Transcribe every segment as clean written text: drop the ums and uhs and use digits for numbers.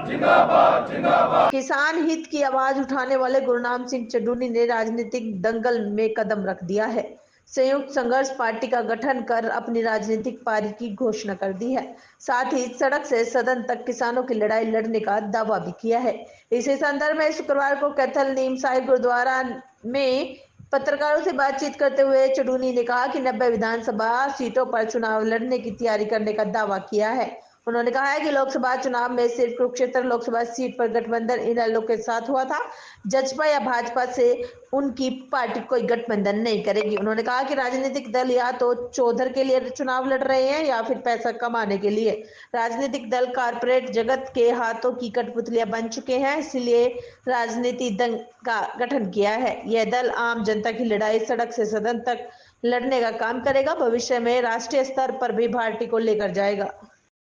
जिंदाबाद जिंदाबाद। किसान हित की आवाज उठाने वाले गुरनाम सिंह चड्ढूनी ने राजनीतिक दंगल में कदम रख दिया है। संयुक्त संघर्ष पार्टी का गठन कर अपनी राजनीतिक पारी की घोषणा कर दी है। साथ ही सड़क से सदन तक किसानों की लड़ाई लड़ने का दावा भी किया है। इसी संदर्भ में शुक्रवार को कैथल नीम साहिब गुरुद्वारा में पत्रकारों से बातचीत करते हुए चड्ढूनी ने कहा कि 90 विधानसभा सीटों पर चुनाव लड़ने की तैयारी करने का दावा किया है। उन्होंने कहा है कि लोकसभा चुनाव में सिर्फ कुरुक्षेत्र लोकसभा सीट पर गठबंधन इनेलो के साथ हुआ था। जसपा या भाजपा से उनकी पार्टी कोई गठबंधन नहीं करेगी। उन्होंने कहा कि राजनीतिक दल या तो चौधर के लिए चुनाव लड़ रहे हैं या फिर पैसा कमाने के लिए। राजनीतिक दल कारपोरेट जगत के हाथों की कठपुतलियां बन चुके हैं, इसलिए राजनीति दल का गठन किया है। यह दल आम जनता की लड़ाई सड़क से सदन तक लड़ने का काम करेगा। भविष्य में राष्ट्रीय स्तर पर भी पार्टी को लेकर जाएगा।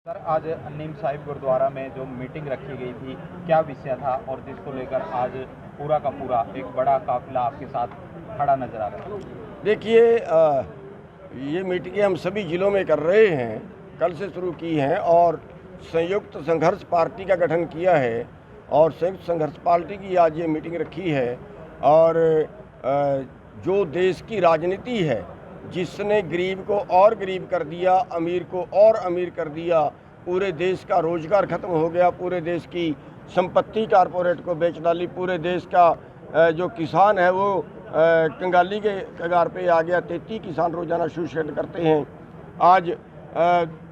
सर, आज नीम साहिब गुरुद्वारा में जो मीटिंग रखी गई थी, क्या विषय था और जिसको लेकर आज पूरा का पूरा एक बड़ा काफिला आपके साथ खड़ा नजर आ रहा है? देखिए, ये मीटिंगें हम सभी जिलों में कर रहे हैं, कल से शुरू की हैं और संयुक्त संघर्ष पार्टी का गठन किया है और संयुक्त संघर्ष पार्टी की आज ये मीटिंग रखी है। और जो देश की राजनीति है, जिसने गरीब को और गरीब कर दिया, अमीर को और अमीर कर दिया, पूरे देश का रोजगार खत्म हो गया, पूरे देश की संपत्ति कारपोरेट को बेच डाली, पूरे देश का जो किसान है वो कंगाली के कगार पे आ गया। 33 किसान रोजाना सुसाइड करते हैं। आज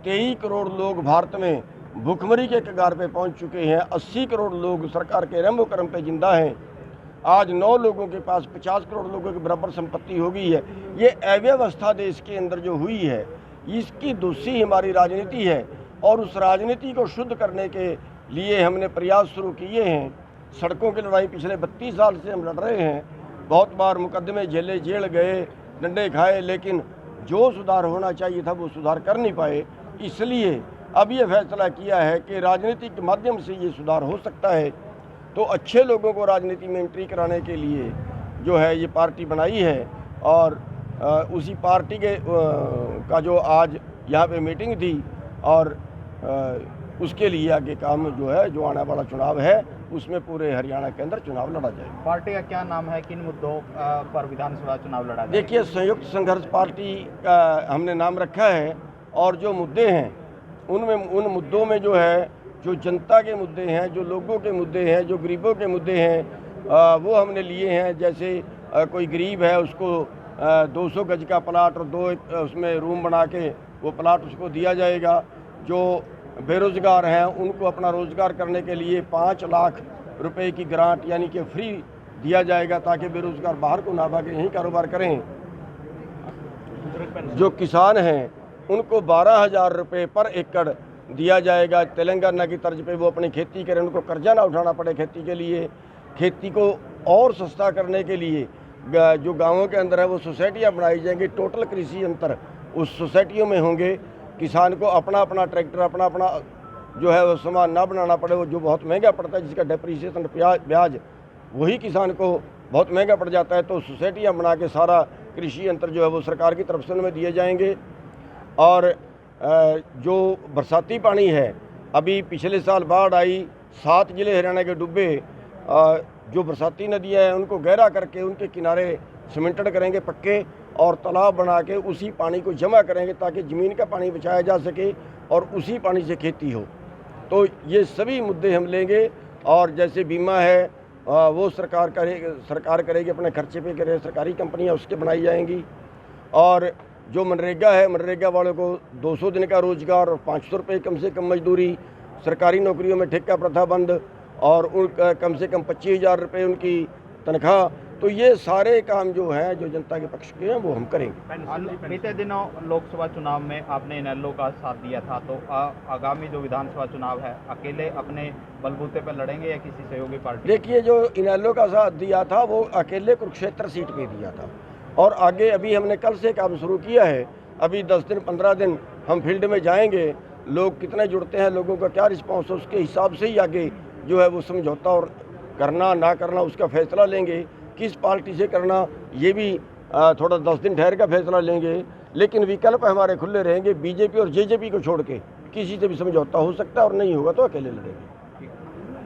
23 करोड़ लोग भारत में भुखमरी के कगार पे पहुंच चुके हैं। 80 करोड़ लोग सरकार के रहमो करम पे जिंदा हैं। आज 9 लोगों के पास 50 करोड़ लोगों के बराबर संपत्ति हो गई है। ये अव्यवस्था देश के अंदर जो हुई है, इसकी दोषी हमारी राजनीति है और उस राजनीति को शुद्ध करने के लिए हमने प्रयास शुरू किए हैं। सड़कों की लड़ाई पिछले 32 साल से हम लड़ रहे हैं। बहुत बार मुकदमे झेले, जेल गए, डंडे खाए, लेकिन जो सुधार होना चाहिए था वो सुधार कर नहीं पाए। इसलिए अब ये फैसला किया है कि राजनीति के माध्यम से ये सुधार हो सकता है। तो अच्छे लोगों को राजनीति में एंट्री कराने के लिए जो है ये पार्टी बनाई है और उसी पार्टी के का जो आज यहाँ पे मीटिंग थी और उसके लिए आगे काम जो है, जो आने वाला चुनाव है उसमें पूरे हरियाणा के अंदर चुनाव लड़ा जाएगा। पार्टी का क्या नाम है, किन मुद्दों पर विधानसभा चुनाव लड़ा जाएगा? देखिए, संयुक्त संघर्ष पार्टी का हमने नाम रखा है और जो मुद्दे हैं उन मुद्दों में जो है, जो जनता के मुद्दे हैं, जो लोगों के मुद्दे हैं, जो गरीबों के मुद्दे हैं, वो हमने लिए हैं। जैसे कोई गरीब है उसको 200 गज का प्लाट और 2 उसमें रूम बना के वो प्लाट उसको दिया जाएगा। जो बेरोज़गार हैं उनको अपना रोज़गार करने के लिए 5 लाख रुपए की ग्रांट यानी कि फ्री दिया जाएगा ताकि बेरोज़गार बाहर को ना भागे, यहीं कारोबार करें। जो किसान हैं उनको 12,000 रुपये पर एकड़ दिया जाएगा। तेलंगाना की तर्ज पे वो अपनी खेती करें, उनको कर्जा ना उठाना पड़े खेती के लिए। खेती को और सस्ता करने के लिए जो गांवों के अंदर है वो सोसाइटियाँ बनाई जाएंगी। टोटल कृषि अंतर उस सोसाइटियों में होंगे। किसान को अपना अपना ट्रैक्टर, अपना अपना जो है वो सामान ना बनाना पड़े, वो जो बहुत महंगा पड़ता है, जिसका डेप्रीसिएशन ब्याज वही किसान को बहुत महंगा पड़ जाता है। तो सोसाइटियाँ बना के सारा कृषि यंत्र जो है वो सरकार की तरफ से उनमें दिए जाएंगे। और जो बरसाती पानी है, अभी पिछले साल बाढ़ आई, 7 जिले हरियाणा के डूबे। जो बरसाती नदियाँ हैं उनको गहरा करके उनके किनारे सीमेंटेड करेंगे पक्के और तालाब बना के उसी पानी को जमा करेंगे ताकि ज़मीन का पानी बचाया जा सके और उसी पानी से खेती हो। तो ये सभी मुद्दे हम लेंगे। और जैसे बीमा है वो सरकार करेगी, अपने खर्चे पे करे, सरकारी कंपनियाँ उसके बनाई जाएंगी। और जो मनरेगा है, मनरेगा वालों को 200 दिन का रोजगार और 500 रुपये कम से कम मजदूरी। सरकारी नौकरियों में ठेका प्रथा बंद और उन कम से कम 25,000 रुपये उनकी तनख्वाह। तो ये सारे काम जो हैं, जो जनता के पक्ष के हैं, वो हम करेंगे। बीते दिनों लोकसभा चुनाव में आपने इनेलो का साथ दिया था, तो आगामी जो विधानसभा चुनाव है अकेले अपने बलबूते पर लड़ेंगे या किसी सहयोगी पार्टी? देखिए, जो इनेलो का साथ दिया था वो अकेले कुरुक्षेत्र सीट पे दिया था और आगे अभी हमने कल से काम शुरू किया है। अभी 10 दिन 15 दिन हम फील्ड में जाएंगे, लोग कितने जुड़ते हैं, लोगों का क्या रिस्पॉन्स है, उसके हिसाब से ही आगे जो है वो समझौता और करना ना करना उसका फैसला लेंगे। किस पार्टी से करना ये भी थोड़ा 10 दिन ठहर का फैसला लेंगे। लेकिन विकल्प हमारे खुले रहेंगे। बीजेपी और जेजेपी को छोड़ के किसी से भी समझौता हो सकता है और नहीं होगा तो अकेले लड़ेंगे।